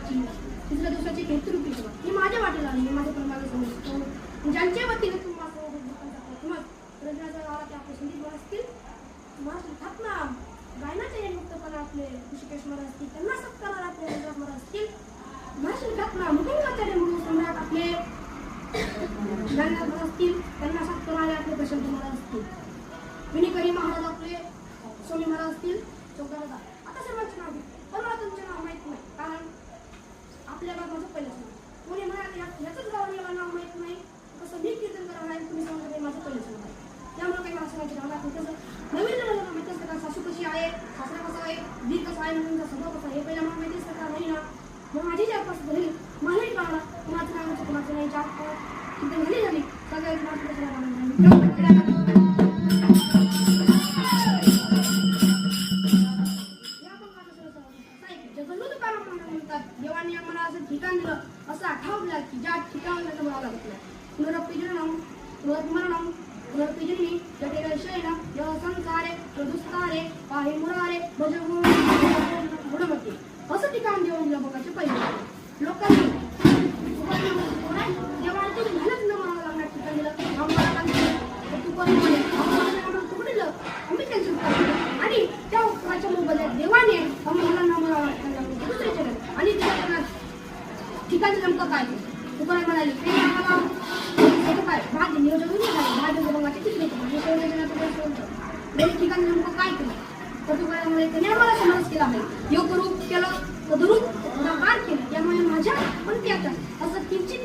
दिवसाची तिसऱ्या दिवसाची घेतरूपी सेवा ही माझ्या वाटेला आली, माझ्या परमाला समजतो. ज्यांच्या वतीने तुम्हाला आपले संदीप महाराज असतील, महाराज स्थापना गायनाचे मुक्तपणा आपले ऋषिकेश महाराज असतील, त्यांना सत्कार आपले रघुनाथ महाराज असतील, महाराज स्थापना मुकुंदाचार्य म्हणून सम्राट आपले ज्ञाननाथ महाराज असतील, त्यांना सत्कार आपले प्रशांत महाराज असतील, विनिकरी महाराज आपले स्वामी महाराज असतील, चौदादा. आता सर्वांचे नाव पण मला तुमचे नाव माहित नाही, कारण आपल्या माझं पहिलंच नाव. कोणी म्हणाले याचंच गाव मला नाव माहित नाही, कसं मी कीर्तन करावं नाही, तुम्ही सांगता माझं पहिलंच नाव आहे. त्यामुळे काही मला सांगायचं नाव नाही. तसं नवीन मला माहिती असतं का, सासू कशी आहे, सासरा कसा आहे, दीर कसा आहे, म्हणून स्वभाव कसा आहे, हे पहिला मला माहिती असतं का नाही ना. मग माझी ज्या पासून झाली मलाही कळाला कुणाचं नाव कुणाचं नाही. चार कीर्तन झाली सगळ्यात देवाने आम्हाला असं ठिकाण दिलं, असं आठवलं की ज्या ठिकाणाला मला लागत नाही. पुनरप्पिजनम पुनर्मरणम पुनर्पिजनी जटिल शयन यः संसारे प्रदुस्तारे पाहि मुरारे भजगुणमती. असं ठिकाण देऊन दिलं बघायचे पहिले लोकांनी देवाने तुम्ही झालंच न म्हणावं लागणार ठिकाण दिलं आम्हाला तू तू दिलं आम्ही त्यांची उत्तर आणि त्या उत्तराच्या मोबदल्यात देवाने आम्हाला न म्हणावं दुसऱ्याच्या आणि त्या ठिकाणी नेमकं काय तुकाराम म्हणाली ते आम्हाला काय भाग्य नियोजन भाग्य बघायचे किती ठिकाणी नेमकं काय केलं तर तुकाराम म्हणाले त्याने आम्हाला समज केला आहे योग रूप केलं तदरूप गुणाकार केले त्यामुळे माझ्या पण त्याच्या असं किंचित